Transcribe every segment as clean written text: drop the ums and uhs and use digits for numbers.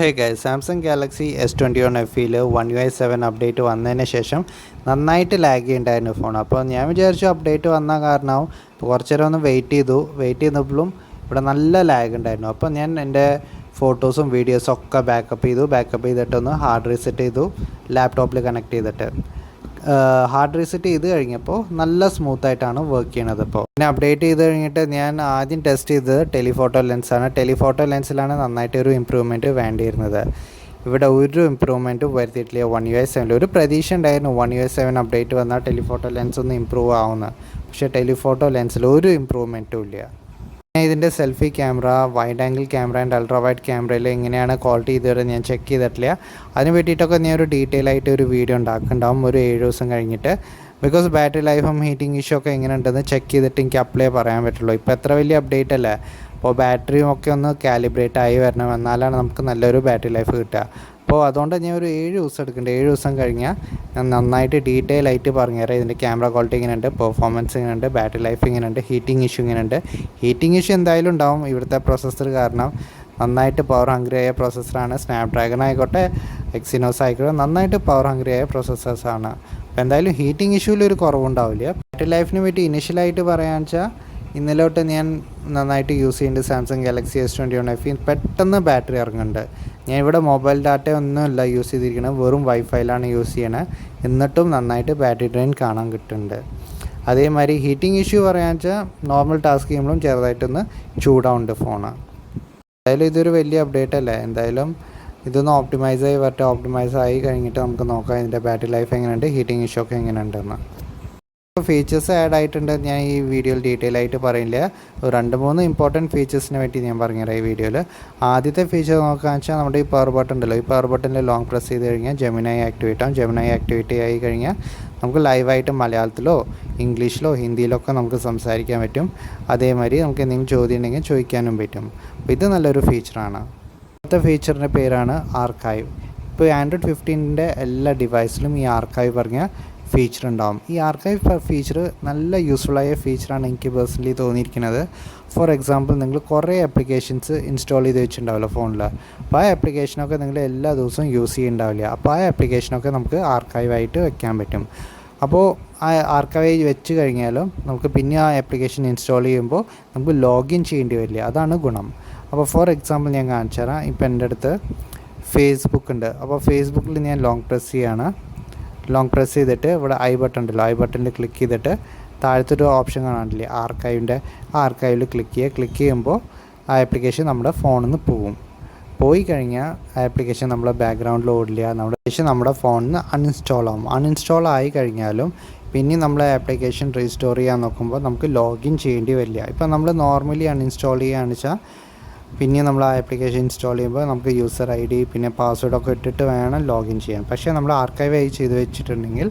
Hey guys, Samsung Galaxy S21 FEയിൽ One UI 7 update വന്നതിന് ശേഷം നന്നായിട്ട് ലാഗ് ചെയ്യുന്നുണ്ടായിരുന്നു ഫോൺ. അപ്പോൾ ഞാൻ വിചാരിച്ചു അപ്ഡേറ്റ് വന്ന കാരണമാവും. ഇപ്പോൾ കുറച്ച് നേരം ഒന്ന് വെയിറ്റ് ചെയ്തപ്പോഴും ഇവിടെ നല്ല ലാഗ് ഉണ്ടായിരുന്നു. അപ്പോൾ ഞാൻ എൻ്റെ ഫോട്ടോസും വീഡിയോസും ഒക്കെ ബാക്കപ്പ് ചെയ്തിട്ടൊന്ന് ഹാർഡ് റീസെറ്റ് ചെയ്തു, ലാപ്ടോപ്പിൽ കണക്ട് ചെയ്തിട്ട് ഹാർഡ് റീസെറ്റ് ചെയ്ത് കഴിഞ്ഞപ്പോൾ നല്ല സ്മൂത്തായിട്ടാണ് വർക്ക് ചെയ്യണത്. ഇപ്പോൾ പിന്നെ അപ്ഡേറ്റ് ചെയ്ത് കഴിഞ്ഞിട്ട് ഞാൻ ആദ്യം ടെസ്റ്റ് ചെയ്തത് ടെലിഫോട്ടോ ലെൻസാണ്. ടെലിഫോട്ടോ ലെൻസിലാണ് നന്നായിട്ടൊരു ഇമ്പ്രൂവ്മെൻറ്റ് വേണ്ടിയിരുന്നത്. ഇവിടെ ഒരു ഇമ്പ്രൂവ്മെൻറ്റും വരുത്തിയിട്ടില്ല One UI 7. ഒരു പ്രതീക്ഷ ഉണ്ടായിരുന്നു One UI 7 അപ്ഡേറ്റ് വന്നാൽ ടെലിഫോട്ടോ ലെൻസ് ഒന്ന് ഇമ്പ്രൂവ് ആവുമെന്ന്. പക്ഷേ ടെലിഫോട്ടോ ലെൻസിൽ ഒരു ഇമ്പ്രൂവ്മെൻറ്റും ഇല്ല. പിന്നെ ഇതിൻ്റെ selfie camera, wide angle camera and ultra wide ക്യാമറയിൽ എങ്ങനെയാണ് ക്വാളിറ്റി ഇതുവരെ ഞാൻ ചെക്ക് ചെയ്തിട്ടില്ല. അതിന് വേണ്ടിയിട്ടൊക്കെ ഞാൻ ഒരു ഡീറ്റെയിൽ ആയിട്ട് ഒരു വീഡിയോ ഉണ്ടാക്കുന്നുണ്ടാവും ഒരു 7 ദിവസം കഴിഞ്ഞിട്ട്. ബിക്കോസ് ബാറ്ററി ലൈഫും ഹീറ്റിംഗ് ഇഷ്യൂ ഒക്കെ എങ്ങനെ ഉണ്ടെന്ന് ചെക്ക് ചെയ്തിട്ട് എനിക്ക് അപ്ലൈ പറയാൻ പറ്റുള്ളൂ. ഇപ്പോൾ എത്ര വലിയ അപ്ഡേറ്റ് അല്ലേ, അപ്പോൾ ബാറ്ററിയും ഒക്കെ ഒന്ന് കാലിബ്രേറ്റ് ആയി വരണം, എന്നാലാണ് നമുക്ക് നല്ലൊരു ബാറ്ററി ലൈഫ് കിട്ടുക. അപ്പോൾ അതുകൊണ്ട് ഞാൻ ഒരു 7 ദിവസം എടുക്കുന്നുണ്ട്. 7 ദിവസം കഴിഞ്ഞാൽ ഞാൻ നന്നായിട്ട് ഡീറ്റെയിൽ ആയിട്ട് പറഞ്ഞുതരാം ഇതിൻ്റെ ക്യാമറ ക്വാളിറ്റി എങ്ങനെയുണ്ട്, പെർഫോമൻസ് എങ്ങനെയുണ്ട്, ബാറ്ററി ലൈഫ് എങ്ങനെയുണ്ട്, ഹീറ്റിംഗ് ഇഷ്യൂ എങ്ങനെയുണ്ട്. ഹീറ്റിംഗ് ഇഷ്യൂ എന്തായാലും ഉണ്ടാവും ഇവിടുത്തെ പ്രോസസ്സർ കാരണം. നന്നായിട്ട് പവർ ഹംഗ്രി ആയ പ്രോസസ്സറാണ്. സ്നാപ്ഡ്രാഗൺ ആയിക്കോട്ടെ, എക്സിനോസ് ആയിക്കോട്ടെ, നന്നായിട്ട് പവർ ഹംഗ്രി ആയ പ്രോസസ്സേഴ്സാണ്. അപ്പോൾ എന്തായാലും ഹീറ്റിംഗ് ഇഷ്യൂവിൽ ഒരു കുറവുണ്ടാവില്ല. ബാറ്ററി ലൈഫിന് വേണ്ടി ഇനിഷ്യലായിട്ട് പറയാന്ന് വെച്ചാൽ ഇന്നലെ തൊട്ട് ഞാൻ നന്നായിട്ട് യൂസ് ചെയ്യുന്നുണ്ട് സാംസങ് ഗാലക്സി S21 FE. പെട്ടെന്ന് ബാറ്ററി ഇറങ്ങുന്നുണ്ട്. ഞാൻ ഇവിടെ മൊബൈൽ ഡാറ്റ ഒന്നുമല്ല യൂസ് ചെയ്തിരിക്കുന്നത്, വെറും വൈഫൈയിലാണ് യൂസ് ചെയ്യണത്. എന്നിട്ടും നന്നായിട്ട് ബാറ്ററി ഡ്രെയിൻ കാണാൻ കിട്ടുന്നുണ്ട്. അതേമാതിരി ഹീറ്റിംഗ് ഇഷ്യൂ പറയാന്ന് വെച്ചാൽ നോർമൽ ടാസ്ക് ചെയ്യുമ്പോഴും ചെറുതായിട്ടൊന്ന് ചൂടാവുന്നുണ്ട് ഫോണ്. എന്തായാലും ഇതൊരു വലിയ അപ്ഡേറ്റ് അല്ലേ. എന്തായാലും ഇതൊന്ന് ഓപ്റ്റിമൈസ് ആയി കഴിഞ്ഞിട്ട് നമുക്ക് നോക്കാം ഇതിൻ്റെ ബാറ്ററി ലൈഫ് എങ്ങനെയുണ്ട്, ഹീറ്റിംഗ് ഇഷ്യൂ ഒക്കെ എങ്ങനെയുണ്ടെന്ന്. ഫീച്ചേഴ്സ് ആഡ് ആയിട്ടുണ്ട്. ഞാൻ ഈ വീഡിയോയിൽ ഡീറ്റെയിൽ ആയിട്ട് പറയില്ല. 2-3 ഇമ്പോർട്ടൻറ്റ് ഫീച്ചേഴ്സിനെ പറ്റി ഞാൻ പറഞ്ഞുതരാം ഈ വീഡിയോയിൽ. ആദ്യത്തെ ഫീച്ചർ നോക്കുകയെന്ന് വെച്ചാൽ നമ്മുടെ ഈ പവർ ബട്ടൺ ഉണ്ടല്ലോ, ഈ പവർ ബട്ടണിൽ ലോങ് പ്രസ് ചെയ്ത് കഴിഞ്ഞാൽ ജെമിനി ആക്ടിവേറ്റ് ആവും. ജെമിനി ആക്ടിവേറ്റ് ആയി കഴിഞ്ഞാൽ നമുക്ക് ലൈവായിട്ട് മലയാളത്തിലോ ഇംഗ്ലീഷിലോ ഹിന്ദിയിലൊക്കെ നമുക്ക് സംസാരിക്കാൻ പറ്റും. അതേമാതിരി നമുക്ക് എന്തെങ്കിലും ചോദ്യം ഉണ്ടെങ്കിൽ ചോദിക്കാനും പറ്റും. അപ്പോൾ ഇത് നല്ലൊരു ഫീച്ചറാണ്. അടുത്ത ഫീച്ചറിൻ്റെ പേരാണ് ആർക്കൈവ്. ഇപ്പോൾ ആൻഡ്രോയിഡ് 15ൻ്റെ എല്ലാ ഡിവൈസിലും ഈ ആർക്കൈവ് പറഞ്ഞ ഫീച്ചർ ഉണ്ടാവും. ഈ ആർക്കൈവ് ഫീച്ചർ നല്ല യൂസ്ഫുള്ളായ ഫീച്ചറാണ് എനിക്ക് പേഴ്സണലി തോന്നിയിരിക്കുന്നത്. ഫോർ എക്സാമ്പിൾ, നിങ്ങൾ കുറേ ആപ്ലിക്കേഷൻസ് ഇൻസ്റ്റാൾ ചെയ്ത് വെച്ചിട്ടുണ്ടാവില്ല ഫോണിൽ. അപ്പോൾ ആ ആപ്ലിക്കേഷനൊക്കെ നിങ്ങൾ എല്ലാ ദിവസവും യൂസ് ചെയ്യുന്നുണ്ടാവില്ല. അപ്പോൾ ആ ആപ്ലിക്കേഷനൊക്കെ നമുക്ക് ആർക്കൈവായിട്ട് വെക്കാൻ പറ്റും. അപ്പോൾ ആ ആർക്കൈവ് വെച്ച് കഴിഞ്ഞാലും നമുക്ക് പിന്നെ ആ ആപ്ലിക്കേഷൻ ഇൻസ്റ്റാൾ ചെയ്യുമ്പോൾ നമുക്ക് ലോഗിൻ ചെയ്യേണ്ടി വരില്ല. അതാണ് ഗുണം. അപ്പോൾ ഫോർ എക്സാമ്പിൾ ഞാൻ കാണിച്ചു തരാം. ഇപ്പോൾ എൻ്റെ അടുത്ത് ഫേസ്ബുക്ക് ഉണ്ട്. അപ്പോൾ ഫേസ്ബുക്കിൽ ഞാൻ ലോങ് പ്രസ് ചെയ്തിട്ട് ഇവിടെ ഐ ബട്ടൺ ഉണ്ടല്ലോ, ഐ ബട്ടണിൽ ക്ലിക്ക് ചെയ്തിട്ട് താഴത്തൊരു ഓപ്ഷൻ കാണാനില്ലേ ആർക്കൈവിൻ്റെ, ആ ആർക്കൈവിൽ ക്ലിക്ക് ചെയ്യുമ്പോൾ ആ ആപ്ലിക്കേഷൻ നമ്മുടെ ഫോണിൽ നിന്ന് പോയി കഴിഞ്ഞാൽ ആ ആപ്ലിക്കേഷൻ നമ്മുടെ ബാക്ക്ഗ്രൗണ്ടിൽ ഓടില്ല. നമ്മുടെ ഫോണിൽ നിന്ന് അൺഇൻസ്റ്റാൾ ആയി കഴിഞ്ഞാലും പിന്നെ നമ്മൾ ആപ്ലിക്കേഷൻ റീസ്റ്റോർ ചെയ്യാൻ നോക്കുമ്പോൾ നമുക്ക് ലോഗിൻ ചെയ്യേണ്ടി വരില്ല. ഇപ്പോൾ നമ്മൾ നോർമലി അൺഇൻസ്റ്റാൾ ചെയ്യുകയാണെന്ന് വെച്ചാൽ പിന്നെ നമ്മൾ ആ ആപ്ലിക്കേഷൻ ഇൻസ്റ്റാൾ ചെയ്യുമ്പോൾ നമുക്ക് യൂസർ ID പിന്നെ പാസ്വേഡൊക്കെ ഇട്ടിട്ട് വേണം ലോഗിൻ ചെയ്യാൻ. പക്ഷേ നമ്മൾ ആർക്കൈവ് ചെയ്ത് വെച്ചിട്ടുണ്ടെങ്കിൽ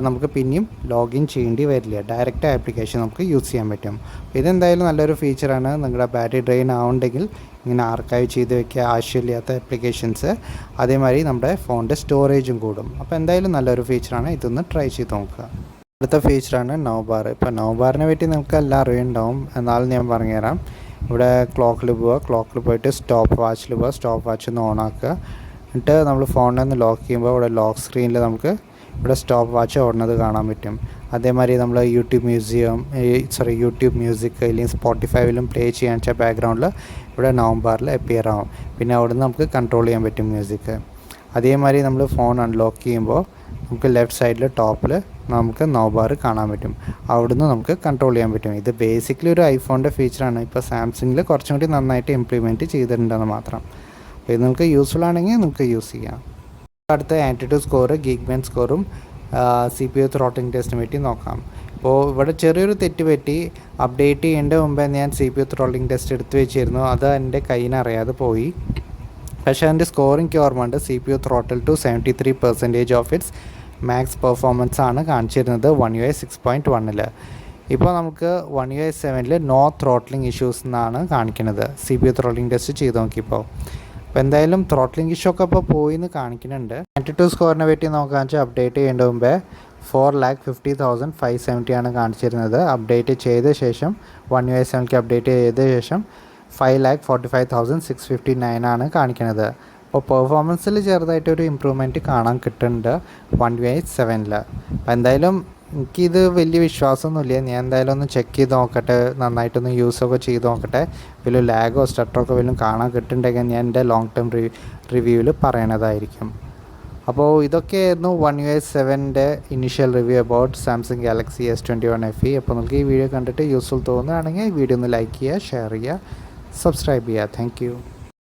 നമുക്ക് പിന്നെയും ലോഗിൻ ചെയ്യേണ്ടി വരില്ല. ഡയറക്റ്റ് ആപ്ലിക്കേഷൻ നമുക്ക് യൂസ് ചെയ്യാൻ പറ്റും. ഇതെന്തായാലും നല്ലൊരു ഫീച്ചറാണ്. നിങ്ങളുടെ ബാറ്ററി ഡ്രെയിൻ ആവുന്നുണ്ടെങ്കിൽ ഇങ്ങനെ ആർക്കൈവ് ചെയ്ത് വെക്കുക ആവശ്യമില്ലാത്ത ആപ്ലിക്കേഷൻസ്. അതേമാതിരി നമ്മുടെ ഫോണിൻ്റെ സ്റ്റോറേജും കൂടും. അപ്പോൾ എന്തായാലും നല്ലൊരു ഫീച്ചറാണ്. ഇതൊന്ന് ട്രൈ ചെയ്ത് നോക്കുക. അടുത്ത ഫീച്ചറാണ് നൗബാർ. ഇപ്പോൾ നൗബാറിനെ പറ്റി നമുക്ക് എല്ലാം അറിയുന്നുണ്ടാവും, എന്നാലും ഞാൻ പറഞ്ഞുതരാം. ഇവിടെ ക്ലോക്കിൽ പോയിട്ട് സ്റ്റോപ്പ് വാച്ചിൽ പോവുക. സ്റ്റോപ്പ് വാച്ച് ഒന്ന് ഓണാക്കുക. എന്നിട്ട് നമ്മൾ ഫോണിൽ നിന്ന് ലോക്ക് ചെയ്യുമ്പോൾ ഇവിടെ ലോക്ക് സ്ക്രീനിൽ നമുക്ക് ഇവിടെ സ്റ്റോപ്പ് വാച്ച് ഓടുന്നത് കാണാൻ പറ്റും. അതേമാതിരി നമ്മൾ യൂട്യൂബ് മ്യൂസിക് അല്ലെങ്കിൽ സ്പോട്ടിഫൈയിലും പ്ലേ ചെയ്യാൻ വെച്ചാൽ ബാക്ക്ഗ്രൗണ്ടിൽ ഇവിടെ നൗബാറിൽ അപ്പിയർ ആവും. പിന്നെ അവിടെ നിന്ന് നമുക്ക് കൺട്രോൾ ചെയ്യാൻ പറ്റും മ്യൂസിക്. അതേമാതിരി നമ്മൾ ഫോൺ അൺലോക്ക് ചെയ്യുമ്പോൾ നമുക്ക് ലെഫ്റ്റ് സൈഡിൽ ടോപ്പിൽ നമുക്ക് നൗബാർ കാണാൻ പറ്റും. അവിടുന്ന് നമുക്ക് കൺട്രോൾ ചെയ്യാൻ പറ്റും. ഇത് ബേസിക്കലി ഒരു ഐഫോണിൻ്റെ ഫീച്ചറാണ്. ഇപ്പോൾ സാംസങ്ങിൽ കുറച്ചും കൂടി നന്നായിട്ട് ഇംപ്ലിമെൻറ്റ് ചെയ്തിട്ടുണ്ടെന്ന് മാത്രം. അപ്പോൾ ഇത് നിങ്ങൾക്ക് യൂസ്ഫുൾ ആണെങ്കിൽ നമുക്ക് യൂസ് ചെയ്യാം. അടുത്ത ആൻറ്റിറ്റ്യൂഡ് സ്കോർ, ഗീക്ബെഞ്ച് സ്കോറും CPU ത്രോട്ടിലിംഗ് ടെസ്റ്റിനെ പറ്റി നോക്കാം. ഇപ്പോൾ ഇവിടെ ചെറിയൊരു തെറ്റ് പറ്റി. അപ്ഡേറ്റ് ചെയ്യേണ്ട മുമ്പേ ഞാൻ CPU ത്രോട്ടിലിംഗ് ടെസ്റ്റ് എടുത്ത് വെച്ചിരുന്നു. അത് എൻ്റെ കയ്യിൽ അറിയാതെ പോയി. പക്ഷേ അതിൻ്റെ സ്കോർ എനിക്ക് ഓർമ്മയുണ്ട്. CPU throttle to 73% of its max performance ആണ് കാണിച്ചിരുന്നത് One UI 6.1. ഇപ്പോൾ നമുക്ക് One UI 7 no throttling issues എന്നാണ് കാണിക്കുന്നത്. CPU ത്രോട്ട്ലിംഗ് ടെസ്റ്റ് ചെയ്ത് നോക്കിയപ്പോൾ. അപ്പോൾ എന്തായാലും ത്രോട്ട്ലിംഗ് ഇഷ്യൂ ഒക്കെ ഇപ്പോൾ പോയി എന്ന് കാണിക്കുന്നുണ്ട്. ആൻറ്റിറ്റ്യൂഡ് സ്കോറിനെ പറ്റി നോക്കാന്ന് വെച്ചാൽ അപ്ഡേറ്റ് ചെയ്യേണ്ട മുമ്പേ 4,50,570 ആണ് കാണിച്ചിരുന്നത്. അപ്ഡേറ്റ് ചെയ്ത ശേഷം One UI 7 അപ്ഡേറ്റ് ചെയ്ത ശേഷം 5,45,659 ആണ് കാണിക്കുന്നത്. അപ്പോൾ പെർഫോമൻസിൽ ചെറുതായിട്ടൊരു ഇമ്പ്രൂവ്മെൻറ്റ് കാണാൻ കിട്ടുന്നുണ്ട് One UI 7. അപ്പോൾ എന്തായാലും എനിക്കിത് വലിയ വിശ്വാസമൊന്നുമില്ല. ഞാൻ എന്തായാലും ഒന്ന് ചെക്ക് ചെയ്ത് നോക്കട്ടെ, നന്നായിട്ടൊന്ന് യൂസൊക്കെ ചെയ്ത് നോക്കട്ടെ. വലിയ ലാഗോ സ്റ്റട്ടറൊക്കെ വല്ലതും കാണാൻ കിട്ടുന്നുണ്ടെങ്കിൽ ഞാൻ എൻ്റെ ലോങ് ടേം റിവ്യൂവിൽ പറയണതായിരിക്കും. അപ്പോൾ ഇതൊക്കെയായിരുന്നു One UI 7ൻ്റെ initial review about Samsung Galaxy S21 FE. അപ്പോൾ നിങ്ങൾക്ക് ഈ വീഡിയോ കണ്ടിട്ട് യൂസ്ഫുൾ തോന്നുകയാണെങ്കിൽ ഈ വീഡിയോ ഒന്ന് ലൈക്ക് ചെയ്യുക, ഷെയർ ചെയ്യുക, സബ്സ്ക്രൈബ് ചെയ്യുക. Thank you.